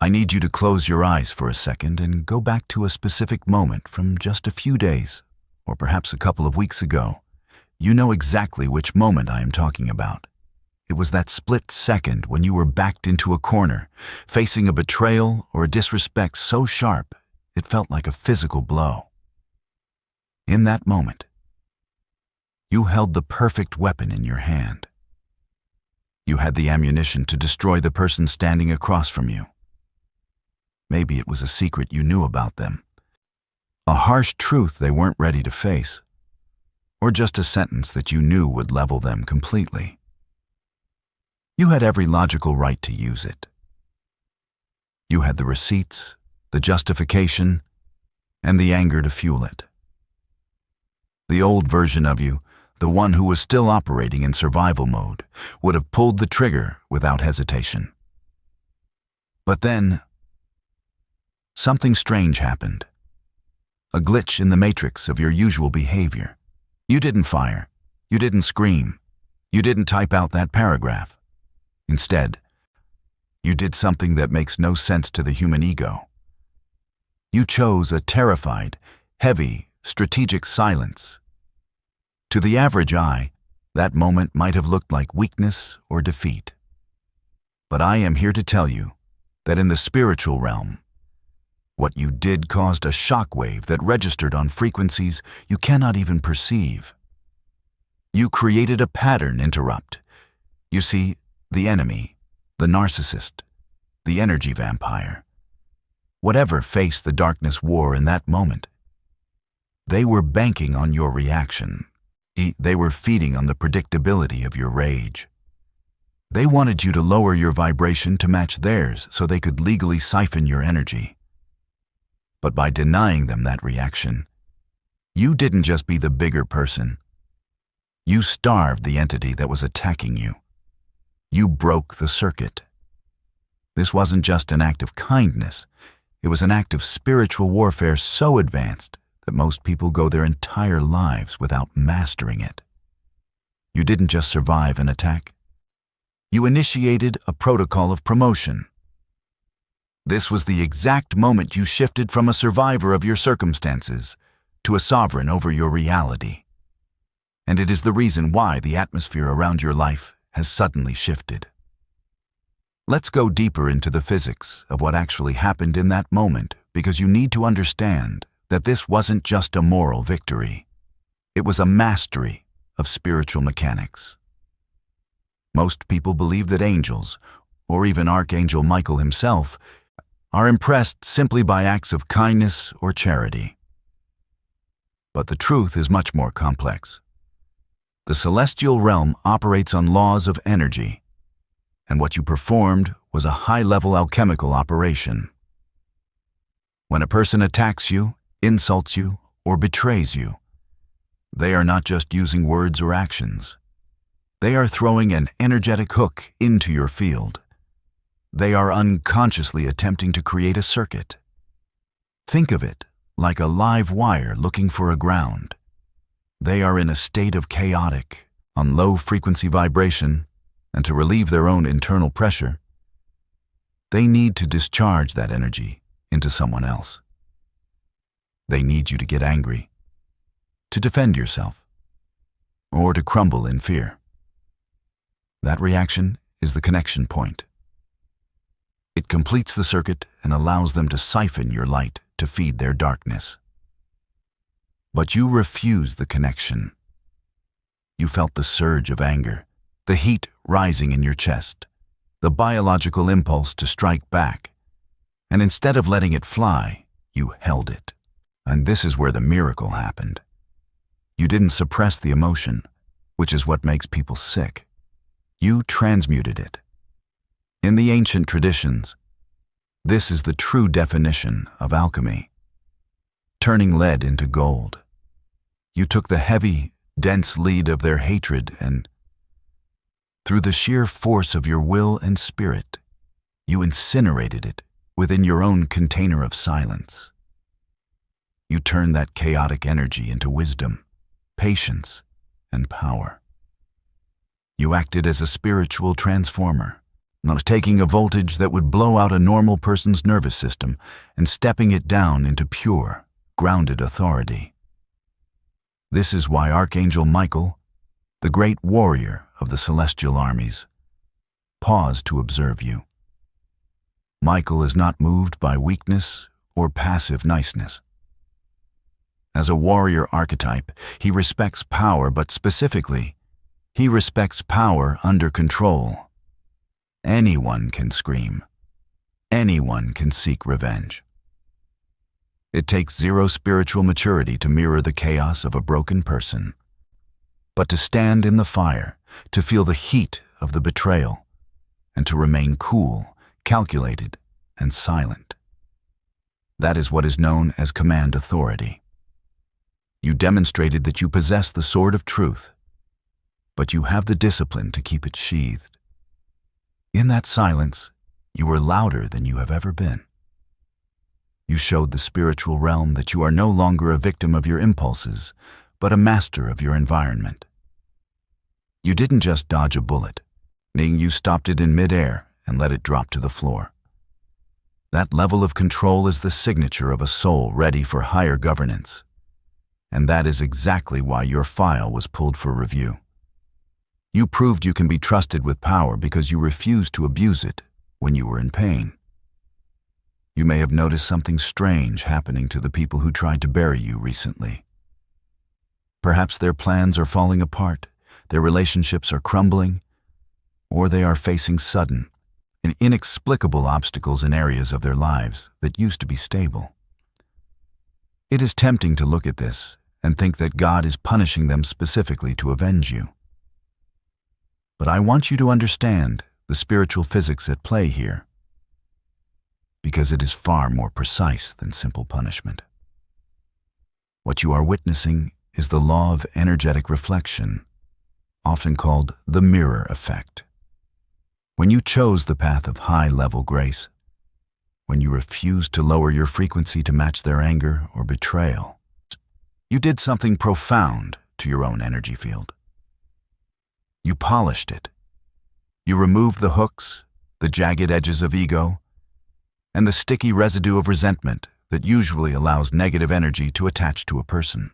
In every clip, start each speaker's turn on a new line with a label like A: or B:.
A: I need you to close your eyes for a second and go back to a specific moment from just a few days, or perhaps a couple of weeks ago. You know exactly which moment I am talking about. It was that split second when you were backed into a corner, facing a betrayal or a disrespect so sharp it felt like a physical blow. In that moment, you held the perfect weapon in your hand. You had the ammunition to destroy the person standing across from you. Maybe it was a secret you knew about them, a harsh truth they weren't ready to face, or just a sentence that you knew would level them completely. You had every logical right to use it. You had the receipts, the justification, and the anger to fuel it. The old version of you, the one who was still operating in survival mode, would have pulled the trigger without hesitation. But then, something strange happened. A glitch in the matrix of your usual behavior. You didn't fire. You didn't scream. You didn't type out that paragraph. Instead, you did something that makes no sense to the human ego. You chose a terrified, heavy, strategic silence. To the average eye, that moment might have looked like weakness or defeat. But I am here to tell you that in the spiritual realm, what you did caused a shockwave that registered on frequencies you cannot even perceive. You created a pattern interrupt. You see, the enemy, the narcissist, the energy vampire, whatever face the darkness wore in that moment, they were banking on your reaction. They were feeding on the predictability of your rage. They wanted you to lower your vibration to match theirs so they could legally siphon your energy. But by denying them that reaction, you didn't just be the bigger person. You starved the entity that was attacking you. You broke the circuit. This wasn't just an act of kindness. It was an act of spiritual warfare so advanced that most people go their entire lives without mastering it. You didn't just survive an attack. You initiated a protocol of promotion. This was the exact moment you shifted from a survivor of your circumstances to a sovereign over your reality. And it is the reason why the atmosphere around your life has suddenly shifted. Let's go deeper into the physics of what actually happened in that moment, because you need to understand that this wasn't just a moral victory. It was a mastery of spiritual mechanics. Most people believe that angels, or even Archangel Michael himself, are impressed simply by acts of kindness or charity. But the truth is much more complex. The celestial realm operates on laws of energy, and what you performed was a high-level alchemical operation. When a person attacks you, insults you, or betrays you, they are not just using words or actions. They are throwing an energetic hook into your field. They are unconsciously attempting to create a circuit. Think of it like a live wire looking for a ground. They are in a state of chaotic, on low-frequency vibration, and to relieve their own internal pressure, they need to discharge that energy into someone else. They need you to get angry, to defend yourself, or to crumble in fear. That reaction is the connection point. It completes the circuit and allows them to siphon your light to feed their darkness. But you refuse the connection. You felt the surge of anger, the heat rising in your chest, the biological impulse to strike back, and instead of letting it fly, you held it. And this is where the miracle happened. You didn't suppress the emotion, which is what makes people sick. You transmuted it. In the ancient traditions, this is the true definition of alchemy. Turning lead into gold. You took the heavy, dense lead of their hatred and, through the sheer force of your will and spirit, you incinerated it within your own container of silence. You turned that chaotic energy into wisdom, patience, and power. You acted as a spiritual transformer, not taking a voltage that would blow out a normal person's nervous system and stepping it down into pure, grounded authority. This is why Archangel Michael, the great warrior of the celestial armies, paused to observe you. Michael is not moved by weakness or passive niceness. As a warrior archetype, he respects power, but specifically, he respects power under control. Anyone can scream. Anyone can seek revenge. It takes zero spiritual maturity to mirror the chaos of a broken person. But to stand in the fire, to feel the heat of the betrayal, and to remain cool, calculated, and silent. That is what is known as command authority. You demonstrated that you possess the sword of truth, but you have the discipline to keep it sheathed. In that silence, you were louder than you have ever been. You showed the spiritual realm that you are no longer a victim of your impulses, but a master of your environment. You didn't just dodge a bullet, meaning you stopped it in midair and let it drop to the floor. That level of control is the signature of a soul ready for higher governance. And that is exactly why your file was pulled for review. You proved you can be trusted with power because you refused to abuse it when you were in pain. You may have noticed something strange happening to the people who tried to bury you recently. Perhaps their plans are falling apart, their relationships are crumbling, or they are facing sudden and inexplicable obstacles in areas of their lives that used to be stable. It is tempting to look at this and think that God is punishing them specifically to avenge you. But I want you to understand the spiritual physics at play here, because it is far more precise than simple punishment. What you are witnessing is the law of energetic reflection, often called the mirror effect. When you chose the path of high-level grace, when you refused to lower your frequency to match their anger or betrayal, you did something profound to your own energy field. You polished it. You removed the hooks, the jagged edges of ego, and the sticky residue of resentment that usually allows negative energy to attach to a person.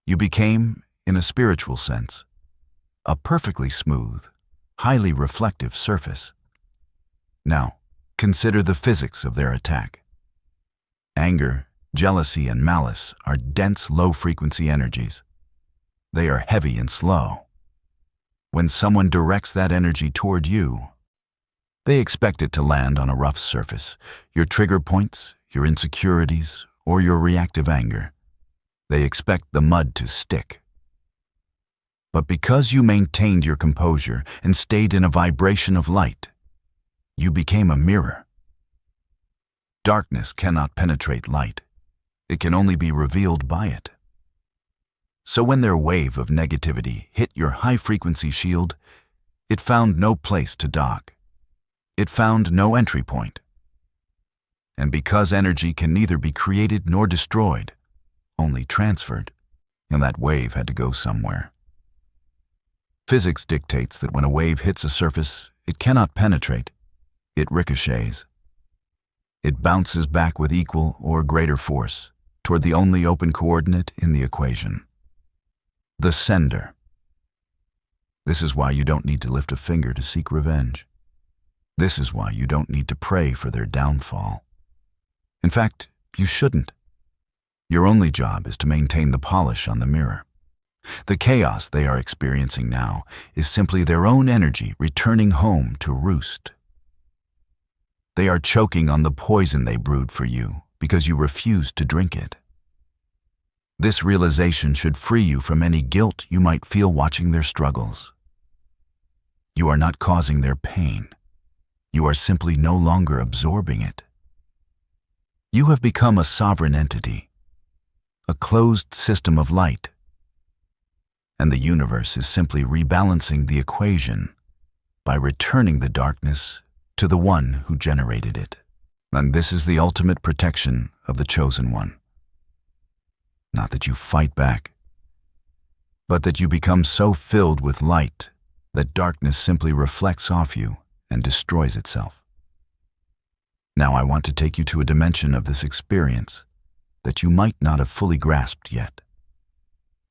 A: You became, in a spiritual sense, a perfectly smooth, highly reflective surface. Now, consider the physics of their attack. Anger, jealousy, and malice are dense, low-frequency energies. They are heavy and slow. When someone directs that energy toward you, they expect it to land on a rough surface, your trigger points, your insecurities, or your reactive anger. They expect the mud to stick. But because you maintained your composure and stayed in a vibration of light, you became a mirror. Darkness cannot penetrate light. It can only be revealed by it. So when their wave of negativity hit your high-frequency shield, it found no place to dock. It found no entry point. And because energy can neither be created nor destroyed, only transferred, and that wave had to go somewhere. Physics dictates that when a wave hits a surface, it cannot penetrate. It ricochets. It bounces back with equal or greater force toward the only open coordinate in the equation: the sender. This is why you don't need to lift a finger to seek revenge. This is why you don't need to pray for their downfall. In fact, you shouldn't. Your only job is to maintain the polish on the mirror. The chaos they are experiencing now is simply their own energy returning home to roost. They are choking on the poison they brewed for you because you refused to drink it. This realization should free you from any guilt you might feel watching their struggles. You are not causing their pain. You are simply no longer absorbing it. You have become a sovereign entity, a closed system of light, and the universe is simply rebalancing the equation by returning the darkness to the one who generated it. And this is the ultimate protection of the chosen one. Not that you fight back, but that you become so filled with light that darkness simply reflects off you and destroys itself. Now I want to take you to a dimension of this experience that you might not have fully grasped yet.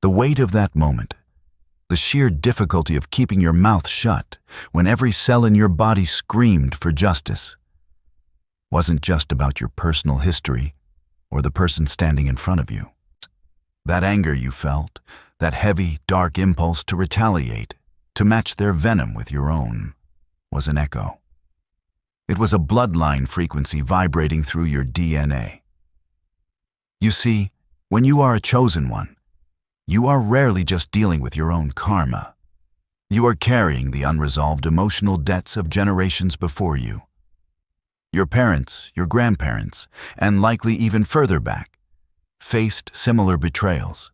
A: The weight of that moment, the sheer difficulty of keeping your mouth shut when every cell in your body screamed for justice, wasn't just about your personal history or the person standing in front of you. That anger you felt, that heavy, dark impulse to retaliate, to match their venom with your own, was an echo. It was a bloodline frequency vibrating through your DNA. You see, when you are a chosen one, you are rarely just dealing with your own karma. You are carrying the unresolved emotional debts of generations before you. Your parents, your grandparents, and likely even further back, faced similar betrayals.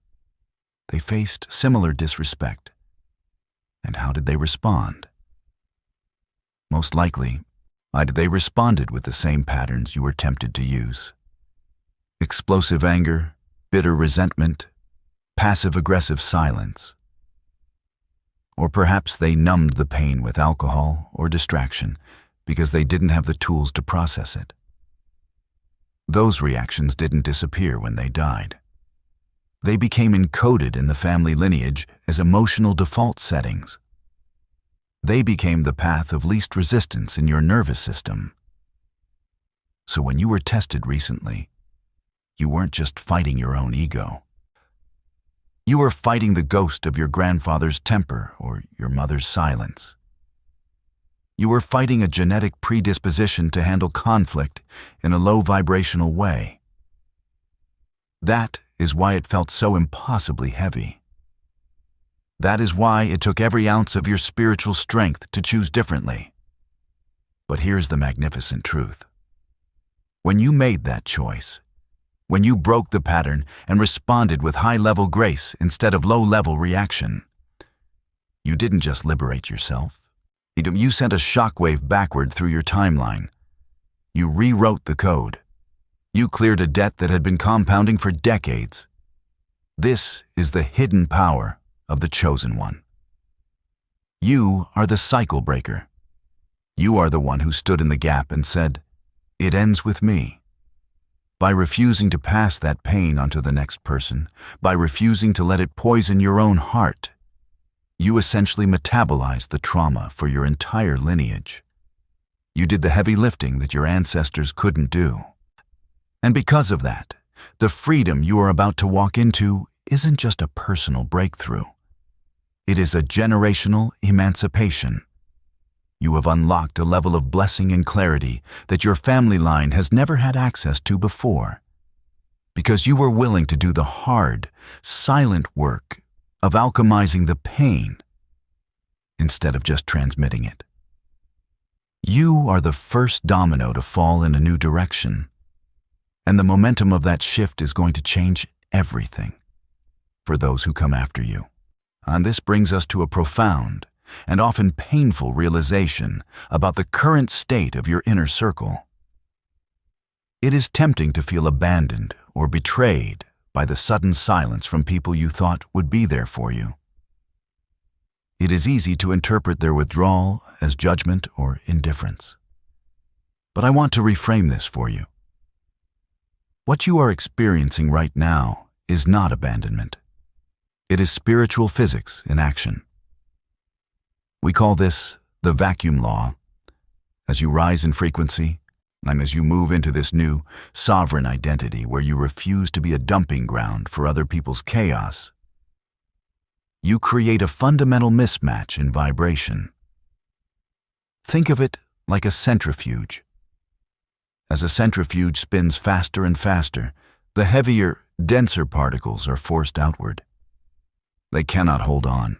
A: They faced similar disrespect. And how did they respond? Most likely, they responded with the same patterns you were tempted to use. Explosive anger, bitter resentment, passive-aggressive silence. Or perhaps they numbed the pain with alcohol or distraction because they didn't have the tools to process it. Those reactions didn't disappear when they died. They became encoded in the family lineage as emotional default settings. They became the path of least resistance in your nervous system. So when you were tested recently, you weren't just fighting your own ego. You were fighting the ghost of your grandfather's temper or your mother's silence. You were fighting a genetic predisposition to handle conflict in a low vibrational way. That is why it felt so impossibly heavy. That is why it took every ounce of your spiritual strength to choose differently. But here's the magnificent truth. When you made that choice, when you broke the pattern and responded with high-level grace instead of low-level reaction, you didn't just liberate yourself. You sent a shockwave backward through your timeline. You rewrote the code. You cleared a debt that had been compounding for decades. This is the hidden power of the chosen one. You are the cycle breaker. You are the one who stood in the gap and said, "It ends with me." By refusing to pass that pain onto the next person, by refusing to let it poison your own heart, you essentially metabolized the trauma for your entire lineage. You did the heavy lifting that your ancestors couldn't do. And because of that, the freedom you are about to walk into isn't just a personal breakthrough. It is a generational emancipation. You have unlocked a level of blessing and clarity that your family line has never had access to before, because you were willing to do the hard, silent work of alchemizing the pain instead of just transmitting it. You are the first domino to fall in a new direction, and the momentum of that shift is going to change everything for those who come after you. And this brings us to a profound and often painful realization about the current state of your inner circle. It is tempting to feel abandoned or betrayed by the sudden silence from people you thought would be there for you. It is easy to interpret their withdrawal as judgment or indifference. But I want to reframe this for you. What you are experiencing right now is not abandonment. It is spiritual physics in action. We call this the vacuum law. As you rise in frequency, and as you move into this new, sovereign identity where you refuse to be a dumping ground for other people's chaos, you create a fundamental mismatch in vibration. Think of it like a centrifuge. As a centrifuge spins faster and faster, the heavier, denser particles are forced outward. They cannot hold on.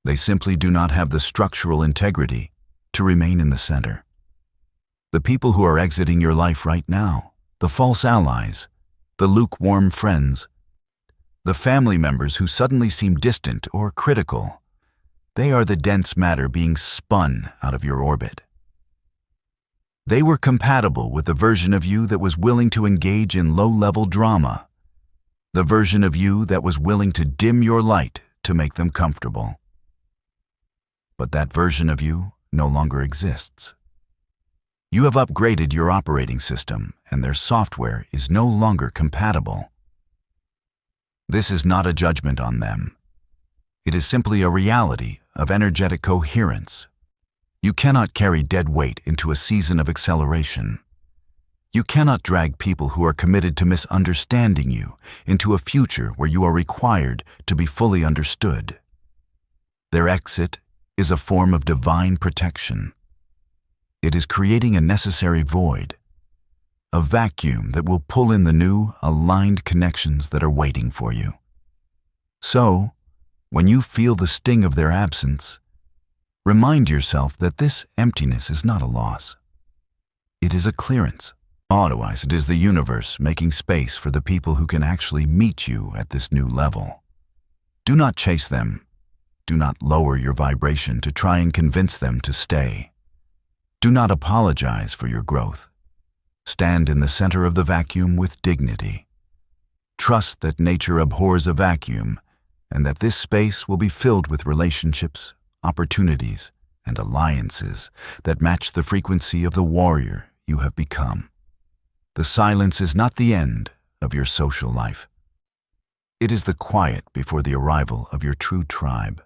A: They simply do not have the structural integrity to remain in the center. The people who are exiting your life right now, the false allies, the lukewarm friends, the family members who suddenly seem distant or critical, they are the dense matter being spun out of your orbit. They were compatible with the version of you that was willing to engage in low-level drama, the version of you that was willing to dim your light to make them comfortable. But that version of you no longer exists. You have upgraded your operating system, and their software is no longer compatible. This is not a judgment on them. It is simply a reality of energetic coherence. You cannot carry dead weight into a season of acceleration. You cannot drag people who are committed to misunderstanding you into a future where you are required to be fully understood. Their exit is a form of divine protection. It is creating a necessary void, a vacuum that will pull in the new, aligned connections that are waiting for you. So, when you feel the sting of their absence, remind yourself that this emptiness is not a loss. It is a clearance. Otherwise, it is the universe making space for the people who can actually meet you at this new level. Do not chase them. Do not lower your vibration to try and convince them to stay. Do not apologize for your growth. Stand in the center of the vacuum with dignity. Trust that nature abhors a vacuum and that this space will be filled with relationships, opportunities, and alliances that match the frequency of the warrior you have become. The silence is not the end of your social life. It is the quiet before the arrival of your true tribe.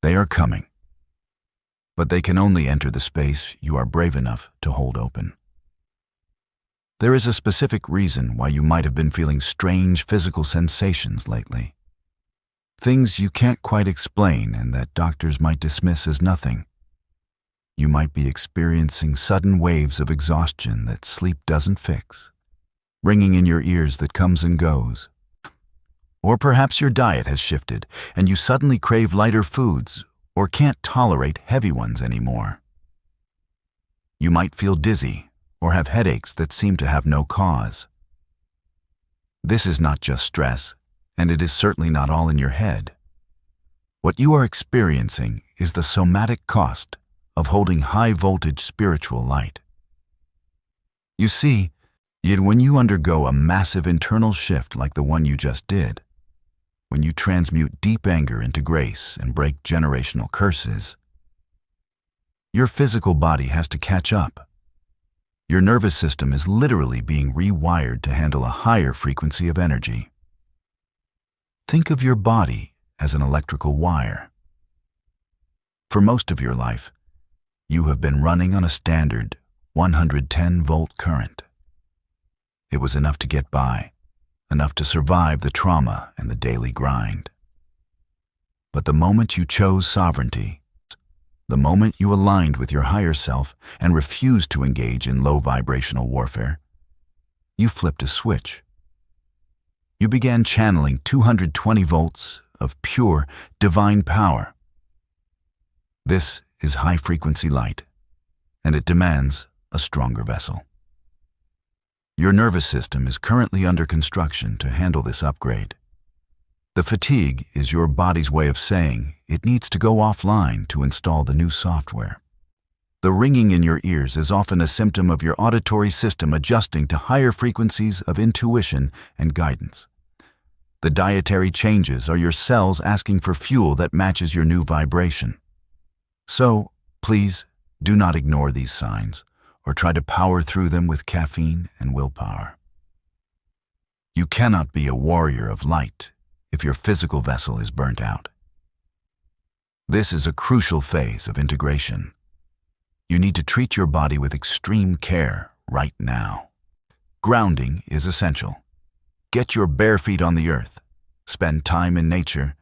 A: They are coming, but they can only enter the space you are brave enough to hold open. There is a specific reason why you might have been feeling strange physical sensations lately. Things you can't quite explain and that doctors might dismiss as nothing. You might be experiencing sudden waves of exhaustion that sleep doesn't fix, ringing in your ears that comes and goes. Or perhaps your diet has shifted and you suddenly crave lighter foods or can't tolerate heavy ones anymore. You might feel dizzy or have headaches that seem to have no cause. This is not just stress, and it is certainly not all in your head. What you are experiencing is the somatic cost of holding high-voltage spiritual light. You see, yet when you undergo a massive internal shift like the one you just did, when you transmute deep anger into grace and break generational curses, your physical body has to catch up. Your nervous system is literally being rewired to handle a higher frequency of energy. Think of your body as an electrical wire. For most of your life, you have been running on a standard 110-volt current. It was enough to get by, enough to survive the trauma and the daily grind. But the moment you chose sovereignty, the moment you aligned with your higher self and refused to engage in low vibrational warfare, you flipped a switch. You began channeling 220 volts of pure, divine power. This is high-frequency light, and it demands a stronger vessel. Your nervous system is currently under construction to handle this upgrade. The fatigue is your body's way of saying it needs to go offline to install the new software. The ringing in your ears is often a symptom of your auditory system adjusting to higher frequencies of intuition and guidance. The dietary changes are your cells asking for fuel that matches your new vibration. So, please, do not ignore these signs or try to power through them with caffeine and willpower. You cannot be a warrior of light if your physical vessel is burnt out. This is a crucial phase of integration. You need to treat your body with extreme care right now. Grounding is essential. Get your bare feet on the earth, spend time in nature,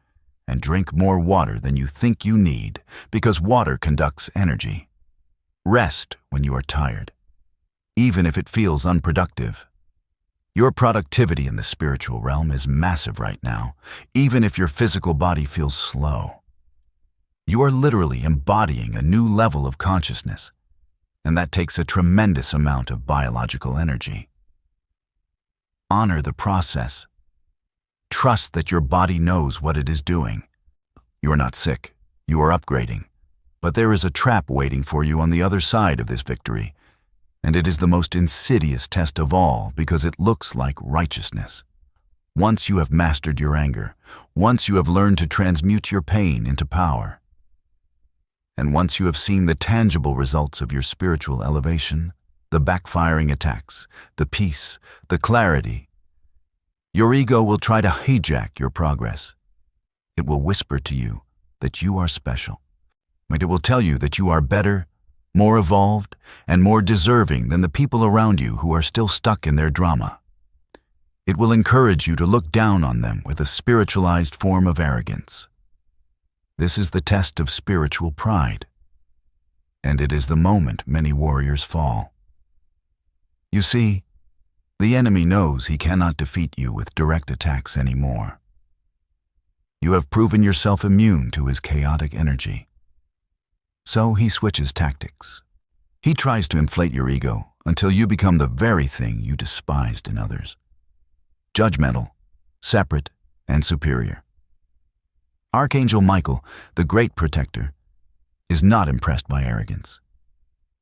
A: and drink more water than you think you need because water conducts energy. Rest when you are tired, even if it feels unproductive. Your productivity in the spiritual realm is massive right now, even if your physical body feels slow. You are literally embodying a new level of consciousness, and that takes a tremendous amount of biological energy. Honor the process. Trust that your body knows what it is doing. You are not sick, you are upgrading, but there is a trap waiting for you on the other side of this victory, and it is the most insidious test of all because it looks like righteousness. Once you have mastered your anger, once you have learned to transmute your pain into power, And once you have seen the tangible results of your spiritual elevation, the backfiring attacks, the peace, the clarity, your ego will try to hijack your progress. It will whisper to you that you are special. And it will tell you that you are better, more evolved, and more deserving than the people around you who are still stuck in their drama. It will encourage you to look down on them with a spiritualized form of arrogance. This is the test of spiritual pride, and it is the moment many warriors fall. You see, the enemy knows he cannot defeat you with direct attacks anymore. You have proven yourself immune to his chaotic energy. So he switches tactics. He tries to inflate your ego until you become the very thing you despised in others: judgmental, separate, and superior. Archangel Michael, the great protector, is not impressed by arrogance.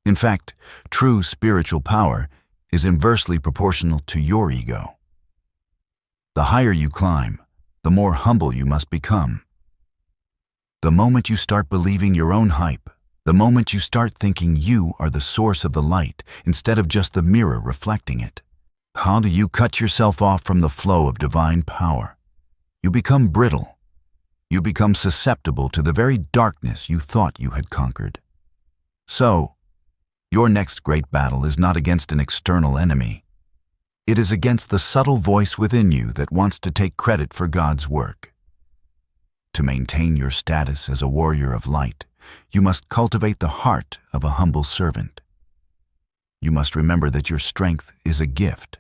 A: In fact, true spiritual power is inversely proportional to your ego. The higher you climb, the more humble you must become. The moment you start believing your own hype, the moment you start thinking you are the source of the light instead of just the mirror reflecting it, how do you cut yourself off from the flow of divine power? You become brittle. You become susceptible to the very darkness you thought you had conquered. So, your next great battle is not against an external enemy. It is against the subtle voice within you that wants to take credit for God's work. To maintain your status as a warrior of light, you must cultivate the heart of a humble servant. You must remember that your strength is a gift,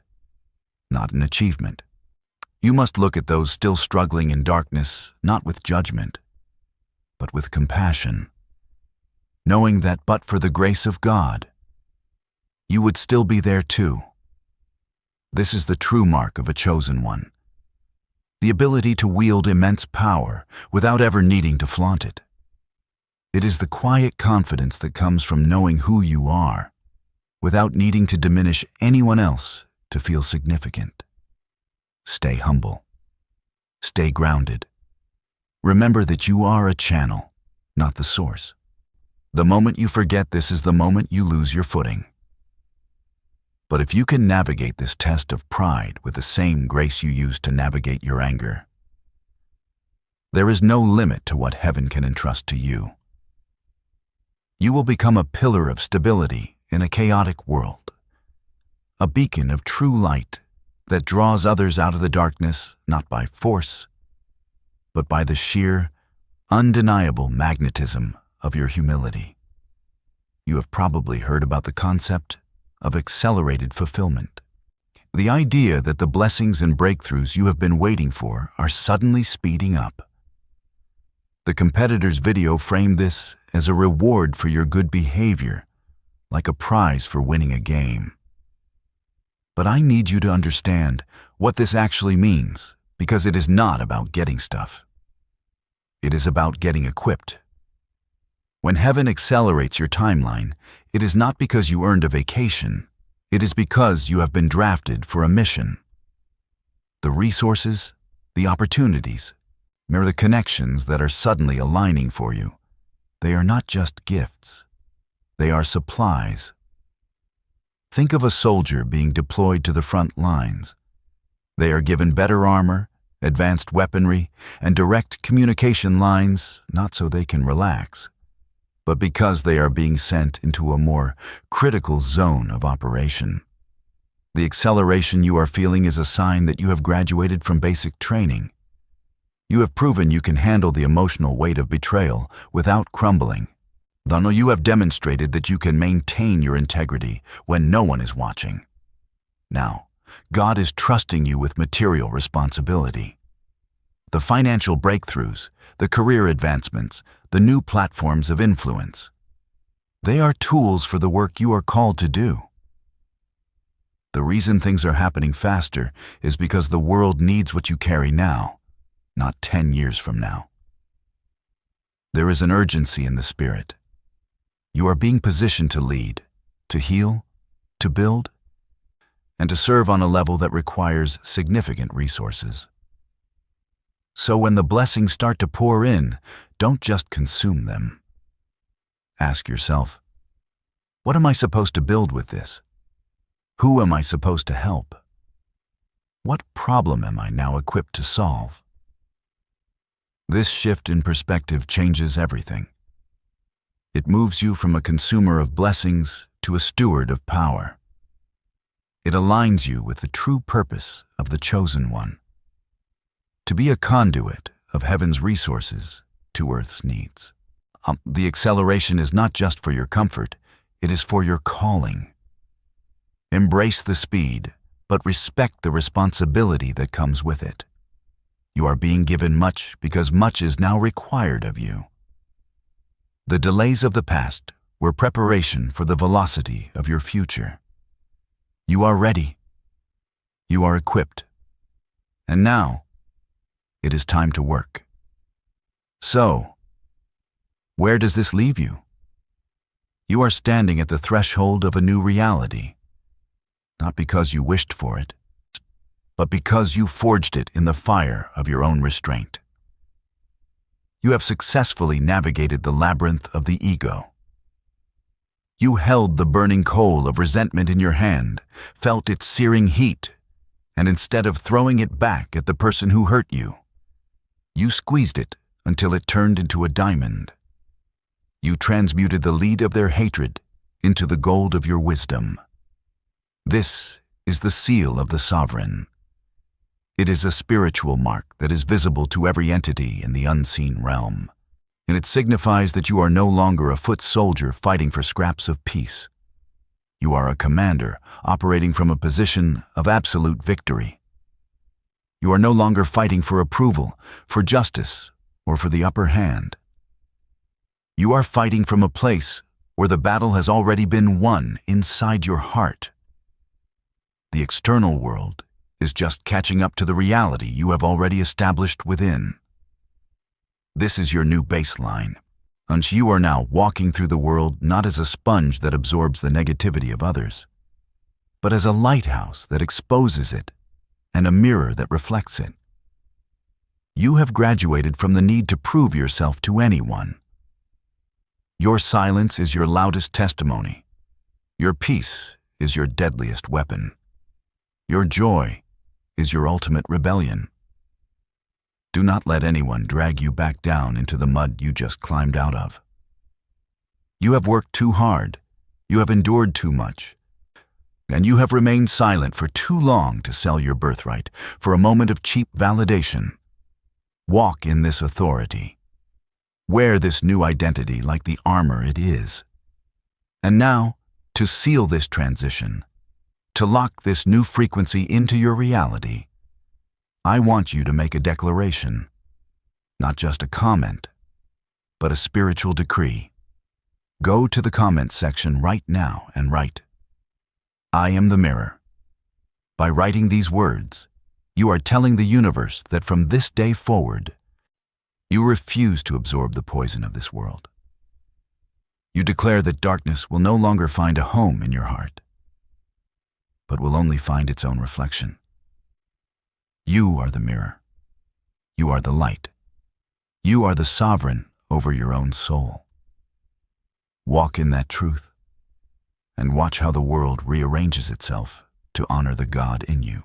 A: not an achievement. You must look at those still struggling in darkness, not with judgment, but with compassion, knowing that but for the grace of God, you would still be there too. This is the true mark of a chosen one: the ability to wield immense power without ever needing to flaunt it. It is the quiet confidence that comes from knowing who you are, without needing to diminish anyone else to feel significant. Stay humble. Stay grounded. Remember that you are a channel, not the source. The moment you forget this is the moment you lose your footing. But if you can navigate this test of pride with the same grace you used to navigate your anger, there is no limit to what heaven can entrust to you. You will become a pillar of stability in a chaotic world, a beacon of true light that draws others out of the darkness not by force, but by the sheer, undeniable magnetism of your humility. You have probably heard about the concept of accelerated fulfillment. The idea that the blessings and breakthroughs you have been waiting for are suddenly speeding up. The competitor's video framed this as a reward for your good behavior, like a prize for winning a game. But I need you to understand what this actually means, because it is not about getting stuff. It is about getting equipped. When heaven accelerates your timeline, it is not because you earned a vacation. It is because you have been drafted for a mission. The resources, the opportunities, or the connections that are suddenly aligning for you, they are not just gifts. They are supplies. Think of a soldier being deployed to the front lines. They are given better armor, advanced weaponry, and direct communication lines, not so they can relax, but because they are being sent into a more critical zone of operation. The acceleration you are feeling is a sign that you have graduated from basic training. You have proven you can handle the emotional weight of betrayal without crumbling. Then you have demonstrated that you can maintain your integrity when no one is watching. Now, God is trusting you with material responsibility. The financial breakthroughs, the career advancements, the new platforms of influence, they are tools for the work you are called to do. The reason things are happening faster is because the world needs what you carry now, not 10 years from now. There is an urgency in the spirit. You are being positioned to lead, to heal, to build, and to serve on a level that requires significant resources. So when the blessings start to pour in, don't just consume them. Ask yourself, what am I supposed to build with this? Who am I supposed to help? What problem am I now equipped to solve? This shift in perspective changes everything. It moves you from a consumer of blessings to a steward of power. It aligns you with the true purpose of the chosen one, to be a conduit of heaven's resources to earth's needs. The acceleration is not just for your comfort, it is for your calling. Embrace the speed, but respect the responsibility that comes with it. You are being given much because much is now required of you. The delays of the past were preparation for the velocity of your future. You are ready. You are equipped. And now, it is time to work. So, where does this leave you? You are standing at the threshold of a new reality, not because you wished for it, but because you forged it in the fire of your own restraint. You have successfully navigated the labyrinth of the ego. You held the burning coal of resentment in your hand, felt its searing heat, and instead of throwing it back at the person who hurt you, you squeezed it until it turned into a diamond. You transmuted the lead of their hatred into the gold of your wisdom. This is the seal of the sovereign. It is a spiritual mark that is visible to every entity in the unseen realm, and it signifies that you are no longer a foot soldier fighting for scraps of peace. You are a commander operating from a position of absolute victory. You are no longer fighting for approval, for justice, or for the upper hand. You are fighting from a place where the battle has already been won inside your heart. The external world is just catching up to the reality you have already established within. This is your new baseline, and you are now walking through the world not as a sponge that absorbs the negativity of others, but as a lighthouse that exposes it and a mirror that reflects it. You have graduated from the need to prove yourself to anyone. Your silence is your loudest testimony. Your peace is your deadliest weapon. Your joy is your ultimate rebellion. Do not let anyone drag you back down into the mud you just climbed out of. You have worked too hard, you have endured too much, and you have remained silent for too long to sell your birthright for a moment of cheap validation. Walk in this authority. Wear this new identity like the armor it is. And now, to seal this transition, to lock this new frequency into your reality, I want you to make a declaration, not just a comment, but a spiritual decree. Go to the comments section right now and write, I am the mirror. By writing these words, you are telling the universe that from this day forward, you refuse to absorb the poison of this world. You declare that darkness will no longer find a home in your heart, but will only find its own reflection. You are the mirror. You are the light. You are the sovereign over your own soul. Walk in that truth and watch how the world rearranges itself to honor the God in you.